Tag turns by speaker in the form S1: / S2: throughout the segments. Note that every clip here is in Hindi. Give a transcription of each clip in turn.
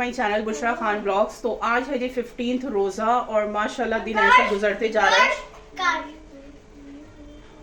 S1: My channel Bushra Khan blogs. तो आज है जी 15th रोज़ा और माशाल्लाह दिन ऐसे गुजरते जा रहा है।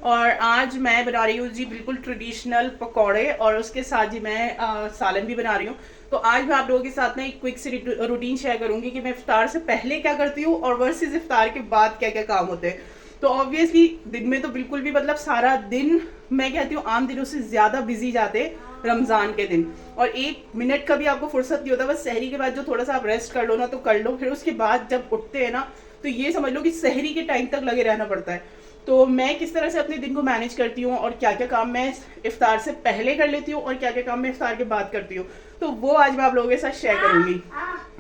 S1: और आज मैं बना रही हूँ जी बिल्कुल ट्रेडिशनल पकौड़े और उसके साथ जी मैं सालन भी बना रही हूँ। तो आज मैं आप लोगों के साथ ना एक क्विक सी रूटीन शेयर करूंगी कि मैं इफ्तार से पहले क्या करती हूँ और वर्सेस इफ्तार के बाद क्या क्या काम होते हैं। तो ऑब्वियसली दिन में तो बिल्कुल भी मतलब सारा दिन मैं कहती हूँ आम दिनों से ज़्यादा बिजी जाते रमज़ान के दिन, और एक मिनट का भी आपको फुर्सत नहीं होता। बस सहरी के बाद जो थोड़ा सा आप रेस्ट कर लो ना तो कर लो, फिर उसके बाद जब उठते हैं ना तो ये समझ लो कि सहरी के टाइम तक लगे रहना पड़ता है। तो मैं किस तरह से अपने दिन को मैनेज करती हूँ और क्या क्या काम मैं इफ्तार से पहले कर लेती हूँ और क्या क्या काम मैं इफ्तार के बाद करती हूँ, तो वो आज मैं आप लोगों के साथ शेयर करूंगी।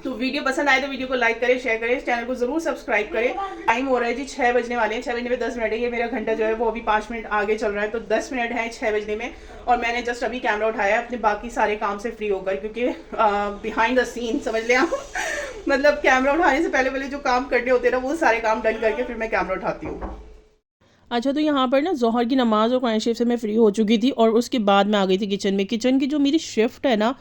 S1: तो वीडियो पसंद आए तो वीडियो को लाइक करें, शेयर करें, चैनल को जरूर सब्सक्राइब करें। टाइम हो रहा है जी 6 बजने वाले हैं, 6 बजने में 10 मिनट है। ये मेरा घंटा जो है वो अभी 5 मिनट आगे चल रहा है, तो 10 मिनट है 6 बजने में। और मैंने जस्ट अभी कैमरा उठाया अपने बाकी सारे काम से फ्री होकर, क्योंकि बिहाइंड द सीन समझ लें आप मतलब कैमरा उठाने से पहले पहले जो काम करने होते हैं ना वो सारे काम डन करके फिर मैं कैमरा उठाती हूँ।
S2: अच्छा, तो यहाँ पर ना ज़ोहर की नमाज़ और कुरान शरीफ से मैं फ़्री हो चुकी थी और उसके बाद मैं आ गई थी किचन में। किचन की जो मेरी शिफ्ट है ना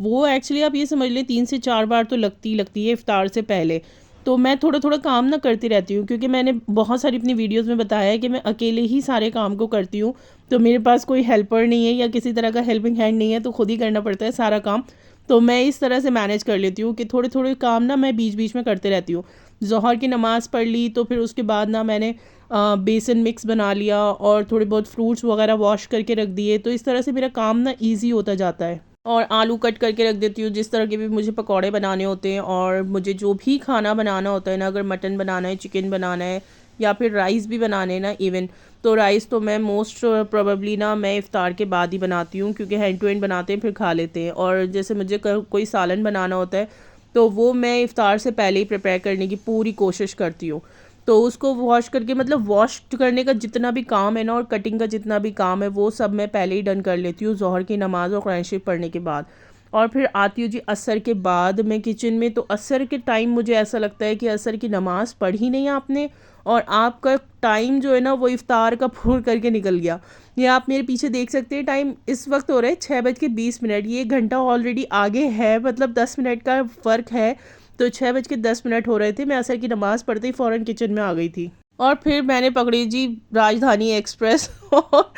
S2: वो एक्चुअली आप ये समझ लें 3 से 4 बार तो लगती है इफ़्तार से पहले। तो मैं थोड़ा थोड़ा काम ना करती रहती हूँ, क्योंकि मैंने बहुत सारी अपनी वीडियोस में बताया है कि मैं अकेले ही सारे काम को करती हूँ। तो मेरे पास कोई हेल्पर नहीं है या किसी तरह का हेल्पिंग हैंड नहीं है, तो खुद ही करना पड़ता है सारा काम। तो मैं इस तरह से मैनेज कर लेती हूँ कि थोड़े थोड़े काम ना मैं बीच बीच में करते रहती हूँ। ज़ोहर की नमाज़ पढ़ ली तो फिर उसके बाद ना मैंने बेसन मिक्स बना लिया और थोड़े बहुत फ्रूट्स वगैरह वॉश करके रख दिए। तो इस तरह से मेरा काम ना ईजी होता जाता है। और आलू कट करके रख देती हूँ जिस तरह के भी मुझे पकौड़े बनाने होते हैं, और मुझे जो भी खाना बनाना होता है ना, अगर मटन बनाना है, चिकन बनाना है या फिर राइस भी बनाने हैं ना इवन, तो राइस तो मैं मोस्ट प्रोबेबली ना मैं इफ़्तार के बाद ही बनाती हूँ, क्योंकि हैंड टू हैंड बनाते हैं फिर खा लेते हैं। और जैसे मुझे कोई सालन बनाना होता है तो वो मैं इफ़्तार से पहले ही प्रिपेयर करने की पूरी कोशिश करती हूँ। तो उसको वॉश करके मतलब वॉश करने का जितना भी काम है ना और कटिंग का जितना भी काम है वो सब मैं पहले ही डन कर लेती हूँ ज़ोहर की नमाज़ और कुरान शरीफ पढ़ने के बाद। और फिर आती हूँ जी असर के बाद मैं किचन में। तो असर के टाइम मुझे ऐसा लगता है कि असर की नमाज़ पढ़ी नहीं आपने और आपका टाइम जो है ना वो इफ़्तार का पूर करके निकल गया। ये आप मेरे पीछे देख सकते हैं, टाइम इस वक्त हो रहा है 6:20। ये घंटा ऑलरेडी आगे है, मतलब 10 मिनट का फ़र्क है। तो 6:10 हो रहे थे, मैं असर की नमाज़ पढ़ते ही फ़ौरन किचन में आ गई थी। और फिर मैंने पकड़ी जी राजधानी एक्सप्रेस और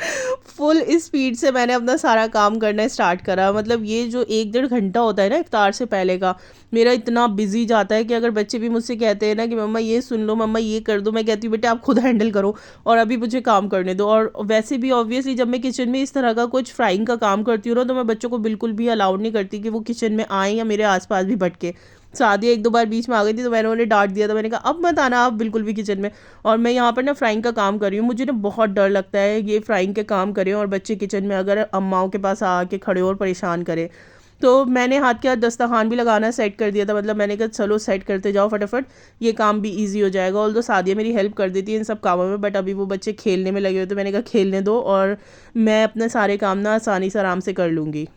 S2: फुल स्पीड से मैंने अपना सारा काम करना स्टार्ट करा। मतलब ये जो 1-1.5 घंटा होता है ना इफ्तार से पहले का, मेरा इतना बिजी जाता है कि अगर बच्चे भी मुझसे कहते हैं ना कि मम्मा ये सुन लो, मम्मा ये कर दो, मैं कहती हूँ बेटा आप खुद हैंडल करो और अभी मुझे काम करने दो। और वैसे भी ऑब्वियसली जब मैं किचन में इस तरह का कुछ फ्राइंग का काम करती हूँ ना, तो मैं बच्चों को बिल्कुल भी अलाउड नहीं करती कि वो किचन में आएँ या मेरे आसपास भी भटके। शादियाँ 1-2 बार बीच में आ गई थी तो मैंने उन्हें डांट दिया था, मैंने कहा अब मत आना आप बिल्कुल भी किचन में। और मैं यहाँ पर ना फ्राइंग का काम कर रही हूँ। मुझे ना बहुत डर लगता है ये फ्राइंग के काम करें और बच्चे किचन में अगर अम्माओं के पास आके खड़े और परेशान करें। तो मैंने हाथ के हाथ दस्तरखान भी लगाना सेट कर दिया था। मतलब मैंने कहा चलो सेट करते जाओ फटाफट, ये काम भी ईजी हो जाएगा। ऑल दो सादिया मेरी हेल्प कर देती है इन सब कामों में, बट अभी वो बच्चे खेलने में लगे हुए, तो मैंने कहा खेलने दो और मैं अपने सारे काम ना आसानी से आराम से कर लूँगी।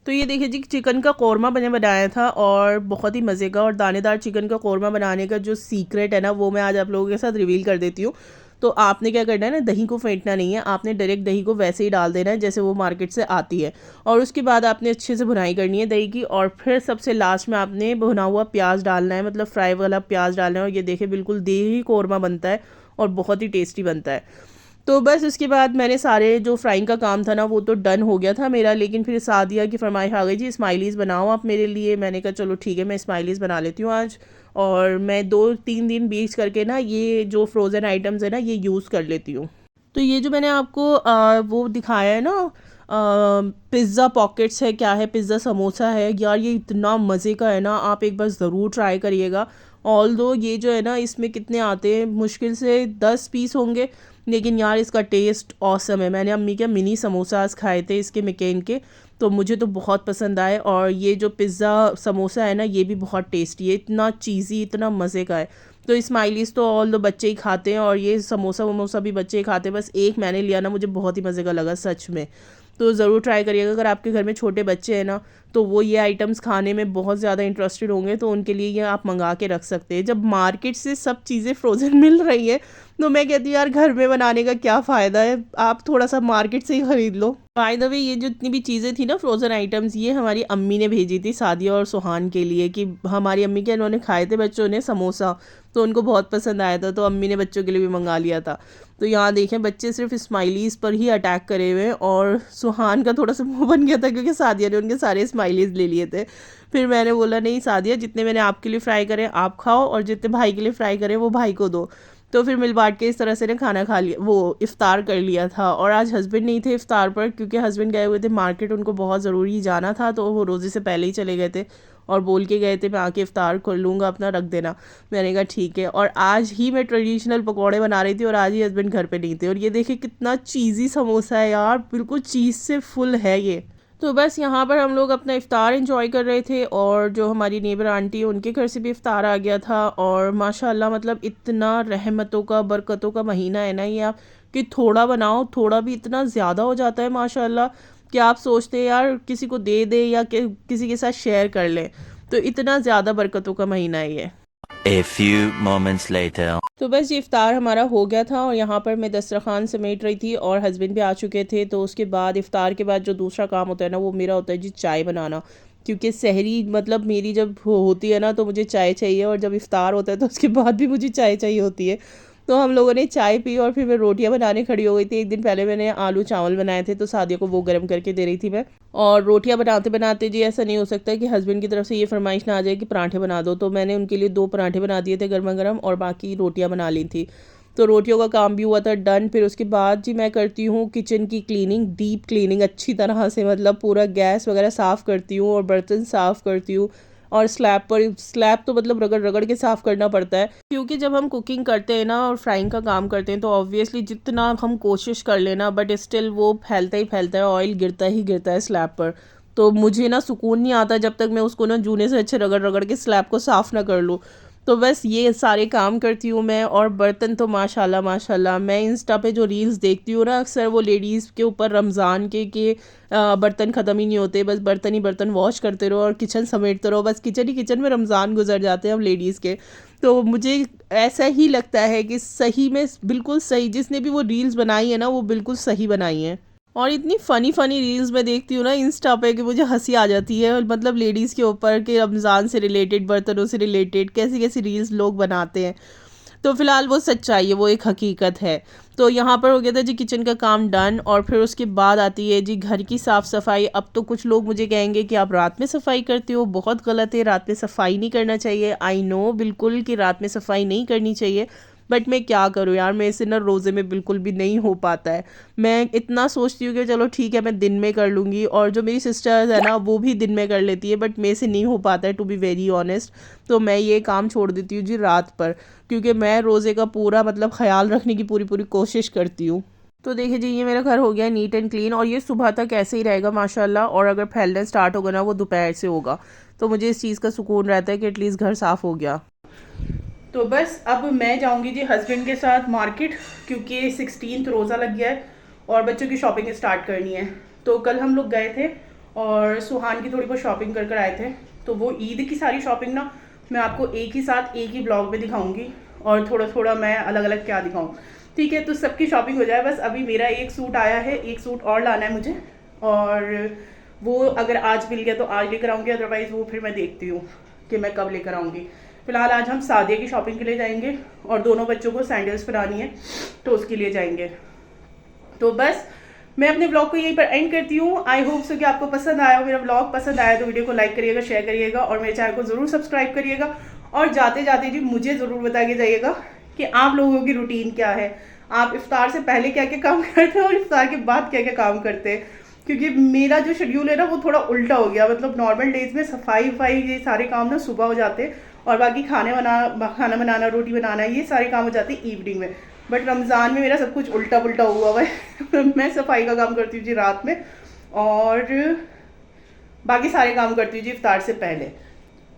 S2: तो ये देखिए जी चिकन का कौरमा मैंने बनाया था और बहुत ही मज़े का और दानेदार चिकन का कौरमा बनाने का जो सीक्रेट है ना वो मैं आज आप लोगों के साथ रिवील कर देती हूँ। तो आपने क्या करना है ना, दही को फेंटना नहीं है, आपने डायरेक्ट दही को वैसे ही डाल देना है जैसे वो मार्केट से आती है। और उसके बाद आपने अच्छे से भुनाई करनी है दही की, और फिर सबसे लास्ट में आपने भुना हुआ प्याज डालना है, मतलब फ्राई वाला प्याज डालना है। और ये देखिए बिल्कुल दही कौरमा बनता है और बहुत ही टेस्टी बनता है। तो बस उसके बाद मैंने सारे जो फ्राइंग का काम था ना वो तो डन हो गया था मेरा, लेकिन फिर सादिया की फरमाइश आ गई जी स्माइलीज़ बनाओ आप मेरे लिए। मैंने कहा चलो ठीक है मैं स्माइलीज़ बना लेती हूँ आज। और मैं 2-3 दिन बीच करके ना ये जो फ्रोज़न आइटम्स है ना ये यूज़ कर लेती हूँ। तो ये जो मैंने आपको वो दिखाया है ना पिज़्ज़ा पॉकेट्स है, क्या है, पिज़्ज़ा समोसा है यार, ये इतना मज़े का है ना, आप एक बार ज़रूर ट्राई करिएगा। ऑल दो ये जो है ना इसमें कितने आते हैं, मुश्किल से 10 पीस होंगे, लेकिन यार इसका टेस्ट ऑसम है। मैंने अम्मी के मिनी समोसास खाए थे इसके मैकेन के, तो मुझे तो बहुत पसंद आए। और ये जो पिज़्ज़ा समोसा है ना ये भी बहुत टेस्टी है, इतना चीज़ी, इतना मज़े का है। तो स्माइलीज़ तो ऑल दो बच्चे ही खाते हैं और ये समोसा वमोसा भी बच्चे ही खाते हैं। बस एक मैंने लिया ना, मुझे बहुत ही मज़े का लगा सच में। तो ज़रूर ट्राई करिएगा अगर आपके घर में छोटे बच्चे हैं ना, तो वो ये आइटम्स खाने में बहुत ज़्यादा इंटरेस्टेड होंगे, तो उनके लिए ये आप मंगा के रख सकते हैं। जब मार्केट से सब चीज़ें फ्रोज़न मिल रही है तो मैं कहती हूँ यार घर में बनाने का क्या फ़ायदा है, आप थोड़ा सा मार्केट से ही ख़रीद लो। बाय द वे ये जो जितनी भी चीज़ें थी ना फ्रोज़न आइटम्स, ये हमारी अम्मी ने भेजी थी सादिया और सुहान के लिए, कि हमारी अम्मी के इन्होंने खाए थे बच्चों ने समोसा, तो उनको बहुत पसंद आया था, तो अम्मी ने बच्चों के लिए भी मंगा लिया था। तो यहाँ देखें बच्चे सिर्फ स्माइलीज़ पर ही अटैक करे हुए हैं, और सुहान का थोड़ा सा मुँह बन गया था क्योंकि सादिया ने उनके सारे स्माइलीज़ ले लिए थे। फिर मैंने बोला नहीं सादिया, जितने मैंने आपके लिए फ्राई करे आप खाओ, और जितने भाई के लिए फ्राई करे वो भाई को दो। तो फिर मिल बांट के इस तरह से ने खाना खा लिया, वो इफ़्तार कर लिया था। और आज हस्बैंड नहीं थे इफ़्तार पर, क्योंकि हस्बैंड गए हुए थे मार्केट, उनको बहुत ज़रूरी जाना था, तो वो रोज़े से पहले ही चले गए थे और बोल के गए थे मैं आके इफ़्तार कर लूँगा, अपना रख देना। मैंने कहा ठीक है। और आज ही मैं ट्रेडिशनल पकौड़े बना रही थी और आज ही हस्बैंड घर पे नहीं थे। और ये देखिए कितना चीज़ी समोसा है यार, बिल्कुल चीज़ से फुल है ये। तो बस यहाँ पर हम लोग अपना इफ़्तार एंजॉय कर रहे थे, और जो हमारी नेबर आंटी है उनके घर से भी इफ़्तार आ गया था। और माशाल्लाह मतलब इतना रहमतों का बरकतों का महीना है ना ये, आप कि थोड़ा बनाओ थोड़ा भी इतना ज़्यादा हो जाता है माशाल्लाह, कि आप सोचते हैं यार किसी को दे दे या किसी के साथ शेयर कर लें, तो इतना ज़्यादा बरकतों का महीना है ये।
S3: A few moments later.
S2: तो बस ये इफ़्तार हमारा हो गया था, और यहाँ पर मैं दस्तरखान समेट रही थी और हस्बैंड भी आ चुके थे। तो उसके बाद इफ़्तार के बाद जो दूसरा काम होता है ना, वो मेरा होता है जी चाय बनाना, क्योंकि सहरी मतलब मेरी जब होती है ना तो मुझे चाय चाहिए, और जब इफ़्तार होता है तो उसके बाद भी मुझे चाय चाहिए होती है। तो हम लोगों ने चाय पी और फिर मैं रोटियां बनाने खड़ी हो गई थी। एक दिन पहले मैंने आलू चावल बनाए थे, तो सादिया को वो गर्म करके दे रही थी मैं। और रोटियां बनाते बनाते जी ऐसा नहीं हो सकता कि हस्बैंड की तरफ से ये फरमाइश ना आ जाए कि पराठे बना दो, तो मैंने उनके लिए 2 पराठे बना दिए थे गर्मा गर्म, और बाकी रोटियां बना ली थी। तो रोटियों का काम भी हुआ था डन। फिर उसके बाद जी मैं करती हूँ किचन की क्लीनिंग, डीप क्लीनिंग अच्छी तरह से, मतलब पूरा गैस वगैरह साफ़ करती हूँ और बर्तन साफ़ करती हूँ। और स्लैब तो मतलब रगड़ रगड़ के साफ़ करना पड़ता है, क्योंकि जब हम कुकिंग करते हैं ना और फ्राइंग का काम करते हैं तो ऑब्वियसली जितना हम कोशिश कर लेना बट स्टिल वो फैलता ही फैलता है, ऑयल गिरता ही गिरता है स्लैब पर। तो मुझे ना सुकून नहीं आता जब तक मैं उसको ना जूने से अच्छे रगड़ रगड़ के स्लैब को साफ़ ना कर लूँ। तो बस ये सारे काम करती हूँ मैं। और बर्तन तो माशाल्लाह माशाल्लाह, मैं इंस्टा पे जो रील्स देखती हूँ ना अक्सर, वो लेडीज़ के ऊपर रमज़ान के बर्तन ख़त्म ही नहीं होते, बस बर्तन ही बर्तन वॉश करते रहो और किचन समेटते रहो, बस किचन ही किचन में रमज़ान गुजर जाते हैं हम लेडीज़ के। तो मुझे ऐसा ही लगता है कि सही में बिल्कुल सही, जिसने भी वो रील्स बनाई है ना वो बिल्कुल सही बनाई है। और इतनी फ़नी रील्स मैं देखती हूँ ना इंस्टा पे कि मुझे हंसी आ जाती है, मतलब लेडीज़ के ऊपर कि रमज़ान से रिलेटेड, बर्तनों से रिलेटेड कैसी कैसी रील्स लोग बनाते हैं। तो फ़िलहाल वो सच्चाई है, वो एक हकीकत है। तो यहाँ पर हो गया था जी किचन का काम डन, और फिर उसके बाद आती है जी घर की साफ़ सफाई। अब तो कुछ लोग मुझे कहेंगे कि आप रात में सफाई करते हो, बहुत गलत है, रात में सफाई नहीं करना चाहिए। आई नो बिल्कुल कि रात में सफाई नहीं करनी चाहिए, बट मैं क्या करूँ यार, मेरे से ना रोज़े में बिल्कुल भी नहीं हो पाता है। मैं इतना सोचती हूँ कि चलो ठीक है मैं दिन में कर लूँगी, और जो मेरी सिस्टर्स है ना वो भी दिन में कर लेती है, बट मेरे से नहीं हो पाता है टू बी वेरी ऑनेस्ट। तो मैं ये काम छोड़ देती हूँ जी रात पर, क्योंकि मैं रोज़े का पूरा मतलब ख्याल रखने की पूरी पूरी कोशिश करती हूँ। तो देखिए जी ये मेरा घर हो गया नीट एंड क्लीन, और ये सुबह तक ऐसे ही रहेगा माशाल्लाह, और अगर फैलना स्टार्ट होगा ना वो दोपहर से होगा। तो मुझे इस चीज़ का सुकून रहता है कि एटलीस्ट घर साफ़ हो गया। तो बस अब मैं जाऊंगी जी हस्बैंड के साथ मार्केट, क्योंकि 16th रोज़ा लग गया है और बच्चों की शॉपिंग स्टार्ट करनी है। तो कल हम लोग गए थे और सुहान की थोड़ी बहुत शॉपिंग कर आए थे, तो वो ईद की सारी शॉपिंग ना मैं आपको एक ही साथ एक ही ब्लॉग में दिखाऊंगी, और थोड़ा थोड़ा मैं अलग अलग क्या दिखाऊँ, ठीक है। तो सबकी शॉपिंग हो जाए। बस अभी मेरा एक सूट आया है, एक सूट और लाना है मुझे, और वो अगर आज मिल गया तो आज लेकर आऊँगी, अदरवाइज़ वो फिर मैं देखती हूँ कि मैं कब लेकर आऊँगी। फिलहाल आज हम सादिया की शॉपिंग के लिए जाएंगे, और दोनों बच्चों को सैंडल्स पहनानी है तो उसके लिए जाएंगे। तो बस मैं अपने ब्लॉग को यहीं पर एंड करती हूँ। आई होप सो कि आपको पसंद आया हो मेरा ब्लॉग। पसंद आया तो वीडियो को लाइक करिएगा, शेयर करिएगा, और मेरे चैनल को ज़रूर सब्सक्राइब करिएगा। और जाते जाते जी मुझे ज़रूर बता के जाइएगा कि आप लोगों की रूटीन क्या है, आप इफ्तार से पहले क्या क्या काम करते हैं और इफ्तार के बाद क्या क्या काम करते हैं, क्योंकि मेरा जो शेड्यूल है ना वो थोड़ा उल्टा हो गया। मतलब नॉर्मल डेज में सफाई वफाई ये सारे काम ना सुबह हो जाते हैं, और बाकी खाना बनाना रोटी बनाना ये सारे काम हो जाते हैं इवनिंग में। बट रमज़ान में मेरा सब कुछ उल्टा पुल्टा हुआ है मैं सफाई का काम करती हूँ जी रात में, और बाकी सारे काम करती हूँ जी इफ्तार से पहले।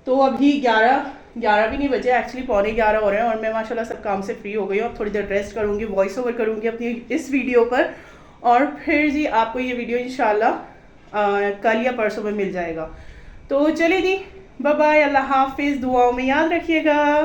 S2: तो अभी 11 भी नहीं बजे, एक्चुअली 11:15 हो रहे हैं, और मैं माशाल्लाह सब काम से फ्री हो गई हूँ। अब थोड़ी देर रेस्ट करूँगी, वॉइस ओवर करूँगी अपनी इस वीडियो पर, और फिर जी आपको ये वीडियो इंशाल्लाह
S1: कल या परसों में मिल जाएगा। तो चलिए दी, बाय बाय, अल्लाह हाफिज़, दुआओं में याद रखिएगा।